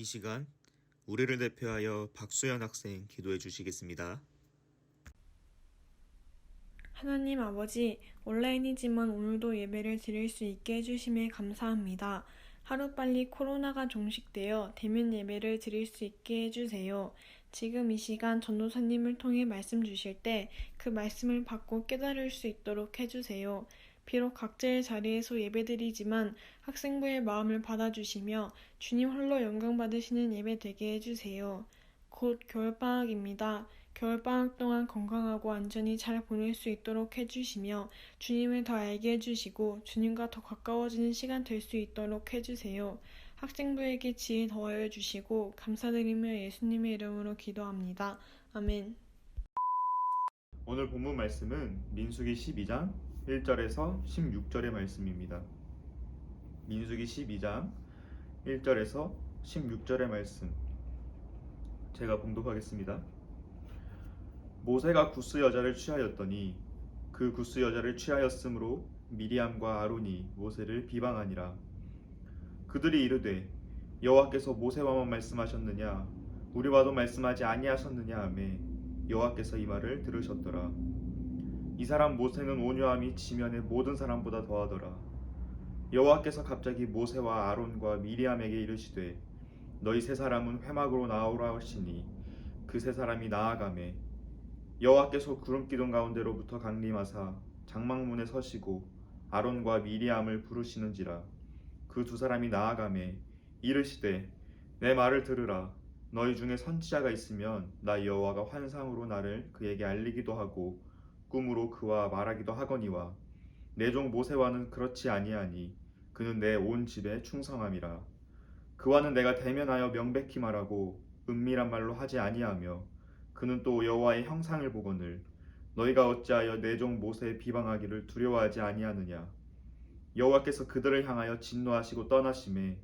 시간 우리를 대표하여 박수연 학생 기도해 주시겠습니다. 하나님 아버지, 온라인이지만 오늘도 예배를 드릴 수 있게 해주심에 감사합니다. 하루빨리 코로나가 종식되어 대면 예배를 드릴 수 있게 해주세요. 지금 이 시간 전도사님을 통해 말씀 주실 때 그 말씀을 받고 깨달을 수 있도록 해주세요. 비록 각자의 자리에서 예배드리지만 학생부의 마음을 받아주시며 주님 홀로 영광 받으시는 예배 되게 해주세요. 곧 겨울방학입니다. 겨울방학 동안 건강하고 안전히 잘 보낼 수 있도록 해주시며 주님을 더 알게 해주시고 주님과 더 가까워지는 시간 될 수 있도록 해주세요. 학생부에게 지혜 더하여 주시고 감사드리며 예수님의 이름으로 기도합니다. 아멘. 오늘 본문 말씀은 민수기 12장 1절에서 16절의 말씀입니다. 민수기 12장 1절에서 16절의 말씀 제가 봉독하겠습니다. 모세가 구스 여자를 취하였더니 그 구스 여자를 취하였으므로 미리암과 아론이 모세를 비방하니라. 그들이 이르되 여호와께서 모세와만 말씀하셨느냐 우리와도 말씀하지 아니하셨느냐 하매 여호와께서 이 말을 들으셨더라. 이 사람 모세는 온유함이 지면의 모든 사람보다 더하더라. 여호와께서 갑자기 모세와 아론과 미리암에게 이르시되 너희 세 사람은 회막으로 나오라 하시니 그 세 사람이 나아가매 여호와께서 구름 기둥 가운데로부터 강림하사 장막문에 서시고 아론과 미리암을 부르시는지라. 그 두 사람이 나아가매 이르시되 내 말을 들으라. 너희 중에 선지자가 있으면 나 여호와가 환상으로 나를 그에게 알리기도 하고 꿈으로 그와 말하기도 하거니와 내 종 모세와는 그렇지 아니하니 그는 내 온 집에 충성함이라. 그와는 내가 대면하여 명백히 말하고 은밀한 말로 하지 아니하며 그는 또 여호와의 형상을 보거늘 너희가 어찌하여 내 종 모세의 비방하기를 두려워하지 아니하느냐. 여호와께서 그들을 향하여 진노하시고 떠나심에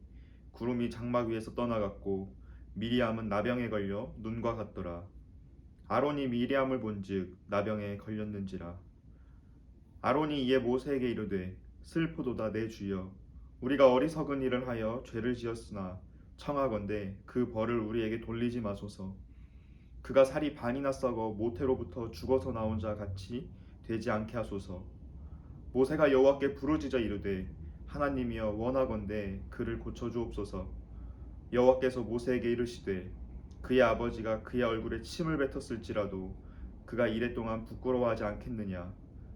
구름이 장막 위에서 떠나갔고 미리암은 나병에 걸려 눈과 같더라. 아론이 미리암을 본즉 나병에 걸렸는지라. 아론이 이에 모세에게 이르되 슬프도다 내 주여 우리가 어리석은 일을 하여 죄를 지었으나 청하건대 그 벌을 우리에게 돌리지 마소서. 그가 살이 반이나 썩어 모태로부터 죽어서 나온 자 같이 되지 않게 하소서. 모세가 여호와께 부르짖어 이르되 하나님이여 원하건대 그를 고쳐주옵소서. 여호와께서 모세에게 이르시되 그의 아버지가 그의 얼굴에 침을 뱉었을지라도 그가 이레 동안 부끄러워하지 않겠느냐.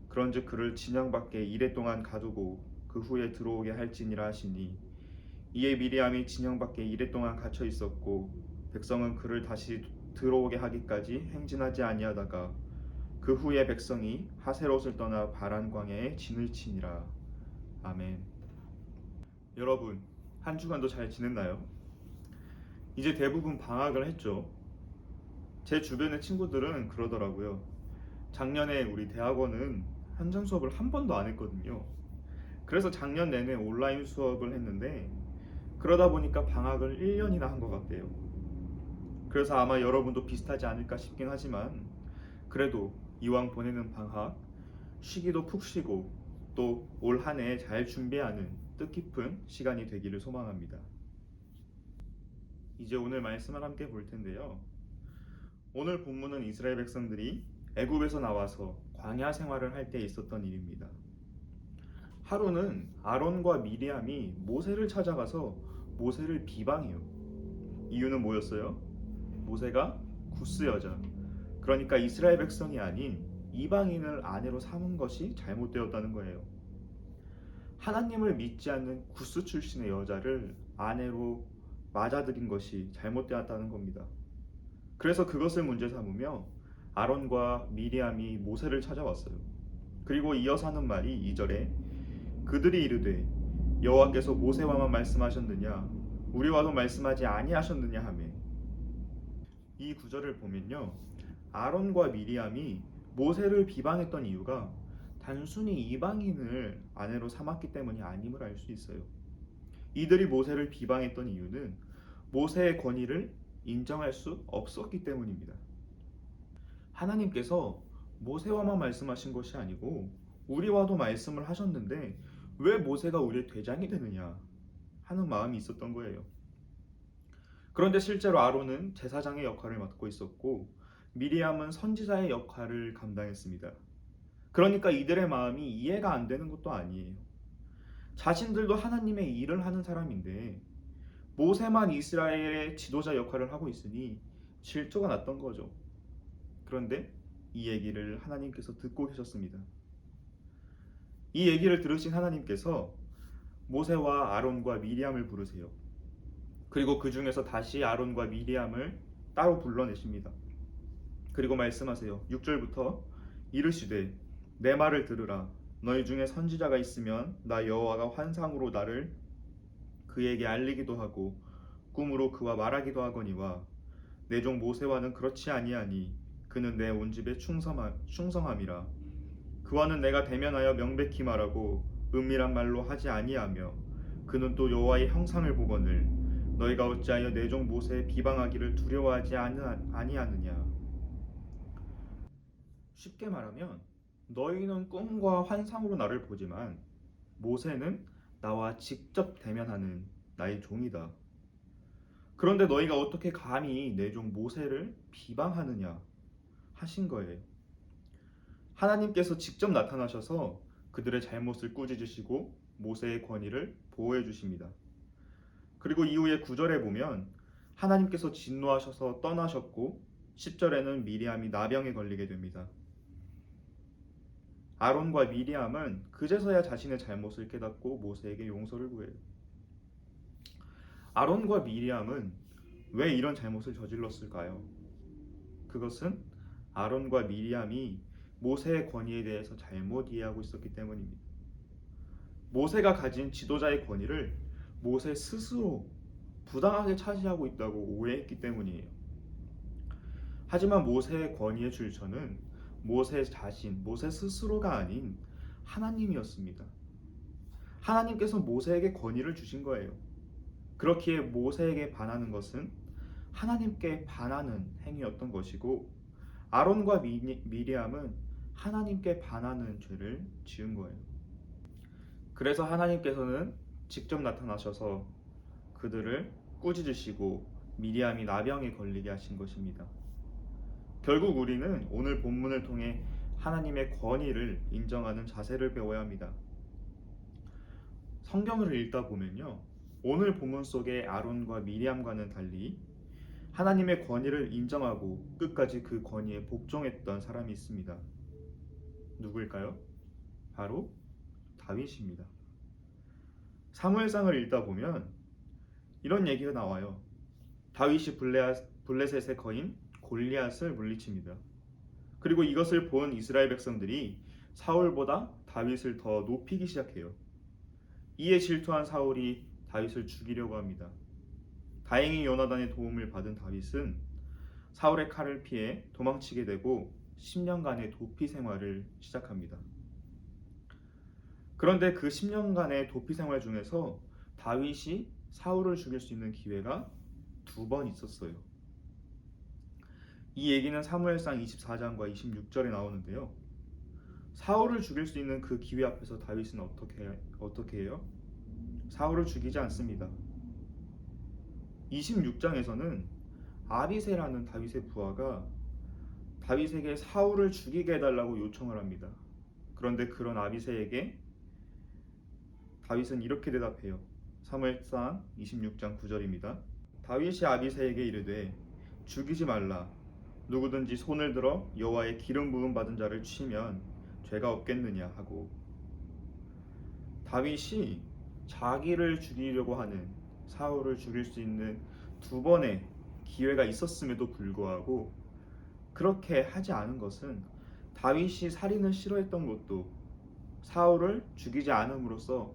그런즉 그를 진영 밖에 이레 동안 가두고 그 후에 들어오게 할지니라 하시니 이에 미리암이 진영 밖에 이레 동안 갇혀 있었고 백성은 그를 다시 들어오게 하기까지 행진하지 아니하다가 그 후에 백성이 하세롯을 떠나 바란 광야에 진을 치니라. 아멘. 여러분 한 주간도 잘 지냈나요? 이제 대부분 방학을 했죠. 제 주변의 친구들은 그러더라고요. 작년에 우리 대학원은 현장 수업을 한 번도 안 했거든요. 그래서 작년 내내 온라인 수업을 했는데 그러다 보니까 방학을 1년이나 한 것 같대요. 그래서 아마 여러분도 비슷하지 않을까 싶긴 하지만 그래도 이왕 보내는 방학 쉬기도 푹 쉬고 또 올 한 해 잘 준비하는 뜻깊은 시간이 되기를 소망합니다. 이제 오늘 말씀을 함께 볼 텐데요. 오늘 본문은 이스라엘 백성들이 애굽에서 나와서 광야 생활을 할 때 있었던 일입니다. 하루는 아론과 미리암이 모세를 찾아가서 모세를 비방해요. 이유는 뭐였어요? 모세가 구스 여자, 그러니까 이스라엘 백성이 아닌 이방인을 아내로 삼은 것이 잘못되었다는 거예요. 하나님을 믿지 않는 구스 출신의 여자를 아내로 맞아들인 것이 잘못되었다는 겁니다. 그래서 그것을 문제 삼으며 아론과 미리암이 모세를 찾아왔어요. 그리고 이어서 하는 말이 2절에 그들이 이르되 여호와께서 모세와만 말씀하셨느냐 우리와도 말씀하지 아니하셨느냐 하매. 이 구절을 보면요, 아론과 미리암이 모세를 비방했던 이유가 단순히 이방인을 아내로 삼았기 때문이 아님을 알 수 있어요. 이들이 모세를 비방했던 이유는 모세의 권위를 인정할 수 없었기 때문입니다. 하나님께서 모세와만 말씀하신 것이 아니고 우리와도 말씀을 하셨는데 왜 모세가 우리의 대장이 되느냐 하는 마음이 있었던 거예요. 그런데 실제로 아론은 제사장의 역할을 맡고 있었고 미리암은 선지자의 역할을 감당했습니다. 그러니까 이들의 마음이 이해가 안 되는 것도 아니에요. 자신들도 하나님의 일을 하는 사람인데 모세만 이스라엘의 지도자 역할을 하고 있으니 질투가 났던 거죠. 그런데 이 얘기를 하나님께서 듣고 계셨습니다. 이 얘기를 들으신 하나님께서 모세와 아론과 미리암을 부르세요. 그리고 그 중에서 다시 아론과 미리암을 따로 불러내십니다. 그리고 말씀하세요. 6절부터 이르시되 내 말을 들으라. 너희 중에 선지자가 있으면 나 여호와가 환상으로 나를 그에게 알리기도 하고 꿈으로 그와 말하기도 하거니와 내 종 모세와는 그렇지 아니하니 그는 내 온 집에 충성함이라. 그와는 내가 대면하여 명백히 말하고 은밀한 말로 하지 아니하며 그는 또 여호와의 형상을 보거늘 너희가 어찌하여 내 종 모세의 비방하기를 두려워하지 아니하느냐. 쉽게 말하면 너희는 꿈과 환상으로 나를 보지만 모세는 나와 직접 대면하는 나의 종이다. 그런데 너희가 어떻게 감히 내 종 모세를 비방하느냐 하신 거예요. 하나님께서 직접 나타나셔서 그들의 잘못을 꾸짖으시고 모세의 권위를 보호해 주십니다. 그리고 이후에 9절에 보면 하나님께서 진노하셔서 떠나셨고 10절에는 미리암이 나병에 걸리게 됩니다. 아론과 미리암은 그제서야 자신의 잘못을 깨닫고 모세에게 용서를 구해요. 아론과 미리암은 왜 이런 잘못을 저질렀을까요? 그것은 아론과 미리암이 모세의 권위에 대해서 잘못 이해하고 있었기 때문입니다. 모세가 가진 지도자의 권위를 모세 스스로 부당하게 차지하고 있다고 오해했기 때문이에요. 하지만 모세의 권위의 출처는 모세 자신, 모세 스스로가 아닌 하나님이었습니다. 하나님께서 모세에게 권위를 주신 거예요. 그렇기에 모세에게 반하는 것은 하나님께 반하는 행위였던 것이고 아론과 미리암은 하나님께 반하는 죄를 지은 거예요. 그래서 하나님께서는 직접 나타나셔서 그들을 꾸짖으시고 미리암이 나병에 걸리게 하신 것입니다. 결국 우리는 오늘 본문을 통해 하나님의 권위를 인정하는 자세를 배워야 합니다. 성경을 읽다 보면요, 오늘 본문 속의 아론과 미리암과는 달리 하나님의 권위를 인정하고 끝까지 그 권위에 복종했던 사람이 있습니다. 누구일까요? 바로 다윗입니다. 사무엘상을 읽다 보면 이런 얘기가 나와요. 다윗이 블레셋의 거인 골리앗을 물리칩니다. 그리고 이것을 본 이스라엘 백성들이 사울보다 다윗을 더 높이기 시작해요. 이에 질투한 사울이 다윗을 죽이려고 합니다. 다행히 요나단의 도움을 받은 다윗은 사울의 칼을 피해 도망치게 되고 10년간의 도피 생활을 시작합니다. 그런데 그 10년간의 도피 생활 중에서 다윗이 사울을 죽일 수 있는 기회가 2번 있었어요. 이 얘기는 사무엘상 24장과 26절에 나오는데요. 사울을 죽일 수 있는 그 기회 앞에서 다윗은 어떻게 해요? 사울을 죽이지 않습니다. 26장에서는 아비새라는 다윗의 부하가 다윗에게 사울을 죽이게 해달라고 요청을 합니다. 그런데 그런 아비새에게 다윗은 이렇게 대답해요. 사무엘상 26장 9절입니다. 다윗이 아비새에게 이르되 죽이지 말라. 누구든지 손을 들어 여호와의 기름 부음 받은 자를 치면 죄가 없겠느냐 하고, 다윗이 자기를 죽이려고 하는 사울을 죽일 수 있는 2번의 기회가 있었음에도 불구하고 그렇게 하지 않은 것은 다윗이 살인을 싫어했던 것도 사울을 죽이지 않음으로써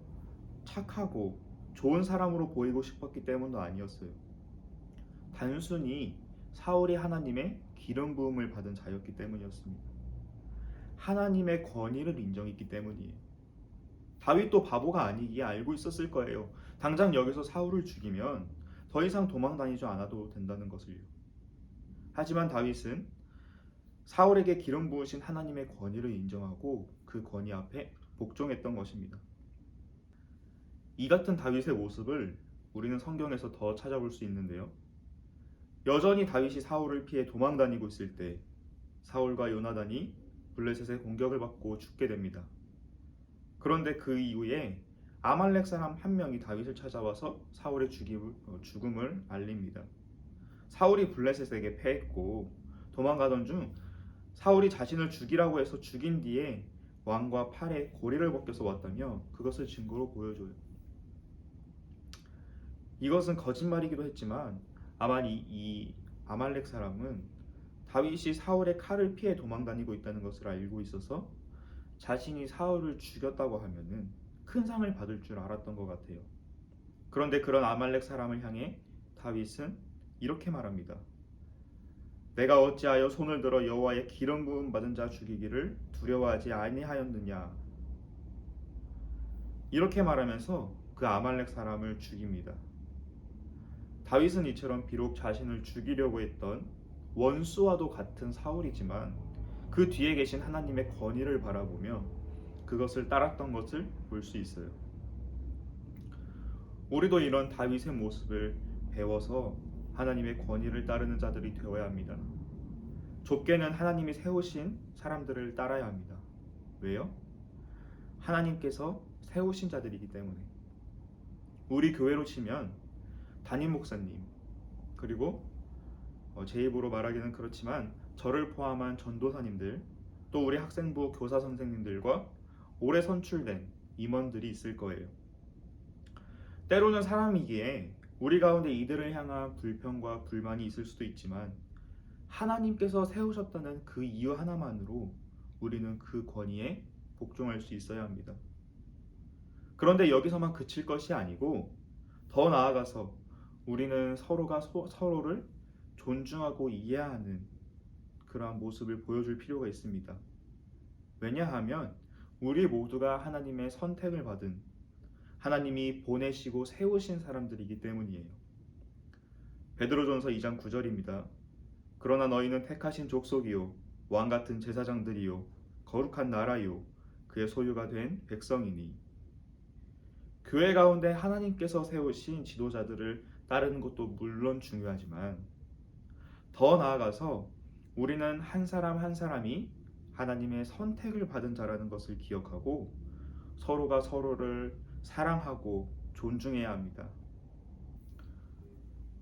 착하고 좋은 사람으로 보이고 싶었기 때문도 아니었어요. 단순히 사울이 하나님의 기름 부음을 받은 자였기 때문이었습니다. 하나님의 권위를 인정했기 때문이에요. 다윗도 바보가 아니기에 알고 있었을 거예요. 당장 여기서 사울을 죽이면 더 이상 도망 다니지 않아도 된다는 것을요. 하지만 다윗은 사울에게 기름 부으신 하나님의 권위를 인정하고 그 권위 앞에 복종했던 것입니다. 이 같은 다윗의 모습을 우리는 성경에서 더 찾아볼 수 있는데요. 여전히 다윗이 사울을 피해 도망다니고 있을 때 사울과 요나단이 블레셋의 공격을 받고 죽게 됩니다. 그런데 그 이후에 아말렉 사람 한 명이 다윗을 찾아와서 사울의 죽음을 알립니다. 사울이 블레셋에게 패했고 도망가던 중 사울이 자신을 죽이라고 해서 죽인 뒤에 왕과 팔에 고리를 벗겨서 왔다며 그것을 증거로 보여줘요. 이것은 거짓말이기도 했지만 아마 이 아말렉 사람은 다윗이 사울의 칼을 피해 도망다니고 있다는 것을 알고 있어서 자신이 사울을 죽였다고 하면은 큰 상을 받을 줄 알았던 것 같아요. 그런데 그런 아말렉 사람을 향해 다윗은 이렇게 말합니다. 내가 어찌하여 손을 들어 여호와의 기름 부음 받은 자 죽이기를 두려워하지 아니하였느냐. 이렇게 말하면서 그 아말렉 사람을 죽입니다. 다윗은 이처럼 비록 자신을 죽이려고 했던 원수와도 같은 사울이지만 그 뒤에 계신 하나님의 권위를 바라보며 그것을 따랐던 것을 볼 수 있어요. 우리도 이런 다윗의 모습을 배워서 하나님의 권위를 따르는 자들이 되어야 합니다. 좁게는 하나님이 세우신 사람들을 따라야 합니다. 왜요? 하나님께서 세우신 자들이기 때문에. 우리 교회로 치면 담임 목사님, 그리고 제 입으로 말하기는 그렇지만 저를 포함한 전도사님들, 또 우리 학생부 교사 선생님들과 올해 선출된 임원들이 있을 거예요. 때로는 사람이기에 우리 가운데 이들을 향한 불평과 불만이 있을 수도 있지만 하나님께서 세우셨다는 그 이유 하나만으로 우리는 그 권위에 복종할 수 있어야 합니다. 그런데 여기서만 그칠 것이 아니고 더 나아가서 우리는 서로가 서로를 존중하고 이해하는 그러한 모습을 보여줄 필요가 있습니다. 왜냐하면 우리 모두가 하나님의 선택을 받은, 하나님이 보내시고 세우신 사람들이기 때문이에요. 베드로전서 2장 9절입니다. 그러나 너희는 택하신 족속이요 왕같은 제사장들이요 거룩한 나라요 그의 소유가 된 백성이니. 교회 가운데 하나님께서 세우신 지도자들을 따르는 것도 물론 중요하지만 더 나아가서 우리는 한 사람 한 사람이 하나님의 선택을 받은 자라는 것을 기억하고 서로가 서로를 사랑하고 존중해야 합니다.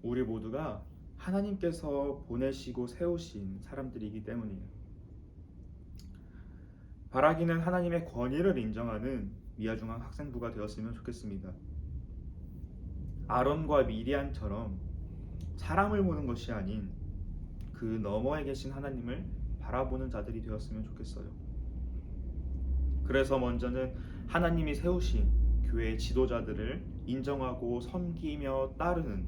우리 모두가 하나님께서 보내시고 세우신 사람들이기 때문이에요. 바라기는 하나님의 권위를 인정하는 미아중앙 학생부가 되었으면 좋겠습니다. 아론과 미리암처럼 사람을 보는 것이 아닌 그 너머에 계신 하나님을 바라보는 자들이 되었으면 좋겠어요. 그래서 먼저는 하나님이 세우신 교회의 지도자들을 인정하고 섬기며 따르는,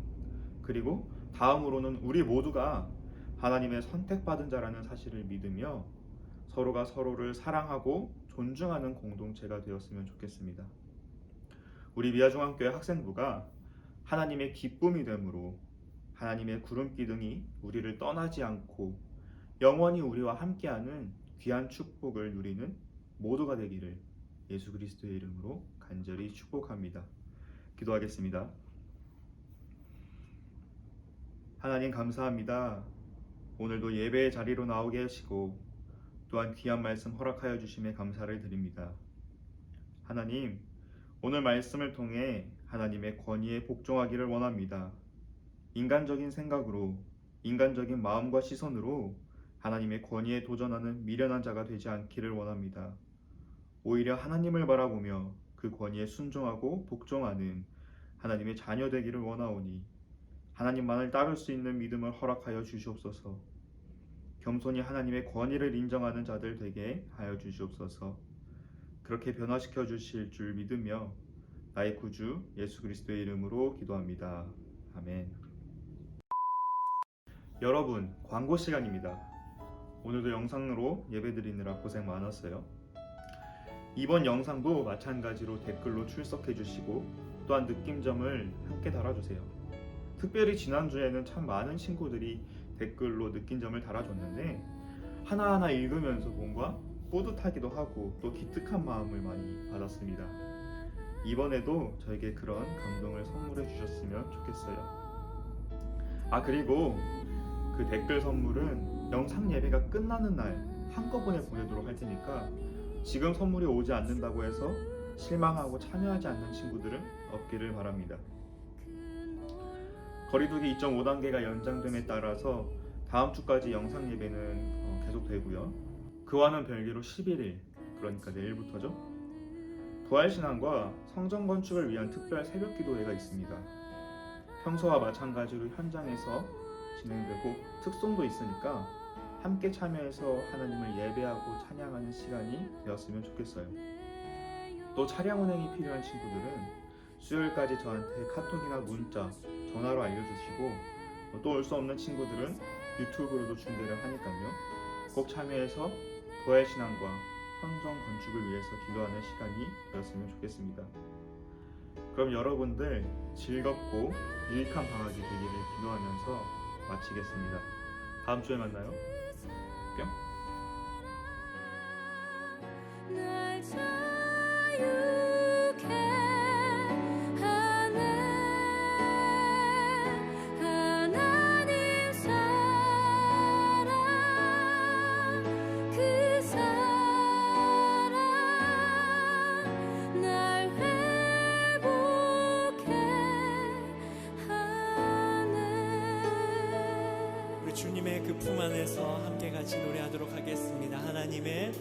그리고 다음으로는 우리 모두가 하나님의 선택받은 자라는 사실을 믿으며 서로가 서로를 사랑하고 존중하는 공동체가 되었으면 좋겠습니다. 우리 미아중앙교회 학생부가 하나님의 기쁨이 되므로 하나님의 구름기둥이 우리를 떠나지 않고 영원히 우리와 함께하는 귀한 축복을 누리는 모두가 되기를 예수 그리스도의 이름으로 간절히 축복합니다. 기도하겠습니다. 하나님 감사합니다. 오늘도 예배의 자리로 나오게 하시고 또한 귀한 말씀 허락하여 주심에 감사를 드립니다. 하나님, 오늘 말씀을 통해 하나님의 권위에 복종하기를 원합니다. 인간적인 생각으로, 인간적인 마음과 시선으로 하나님의 권위에 도전하는 미련한 자가 되지 않기를 원합니다. 오히려 하나님을 바라보며 그 권위에 순종하고 복종하는 하나님의 자녀 되기를 원하오니 하나님만을 따를 수 있는 믿음을 허락하여 주시옵소서. 겸손히 하나님의 권위를 인정하는 자들 되게 하여 주시옵소서. 그렇게 변화시켜 주실 줄 믿으며 나의 구주 예수 그리스도의 이름으로 기도합니다. 아멘. 여러분, 광고 시간입니다. 오늘도 영상으로 예배드리느라 고생 많았어요. 이번 영상도 마찬가지로 댓글로 출석해 주시고 또한 느낌점을 함께 달아주세요. 특별히 지난주에는 참 많은 친구들이 댓글로 느낀 점을 달아줬는데 하나하나 읽으면서 뭔가 뿌듯하기도 하고 또 기특한 마음을 많이 받았습니다. 이번에도 저에게 그런 감동을 선물해 주셨으면 좋겠어요. 그리고 그 댓글 선물은 영상 예배가 끝나는 날 한꺼번에 보내도록 할 테니까 지금 선물이 오지 않는다고 해서 실망하고 참여하지 않는 친구들은 없기를 바랍니다. 거리두기 2.5단계가 연장됨에 따라서 다음 주까지 영상 예배는 계속되고요. 그와는 별개로 11일, 그러니까 내일부터죠. 부활신앙과 성전 건축을 위한 특별 새벽 기도회가 있습니다. 평소와 마찬가지로 현장에서 진행되고 특송도 있으니까 함께 참여해서 하나님을 예배하고 찬양하는 시간이 되었으면 좋겠어요. 또 차량 운행이 필요한 친구들은 수요일까지 저한테 카톡이나 문자, 전화로 알려주시고 또 올 수 없는 친구들은 유튜브로도 중계를 하니까요. 꼭 참여해서 부활신앙과 성전 건축을 위해서 기도하는 시간이 되었으면 좋겠습니다. 그럼 여러분들 즐겁고 유익한 방학이 되기를 기도하면서 마치겠습니다. 다음 주에 만나요. 뿅. 날 자유케 하네 하나님 사랑 그 사랑 날 회복해 하네. 우리 주님의 그 품 안에서 함께 같이 노래하도록 하겠습니다. 하나님의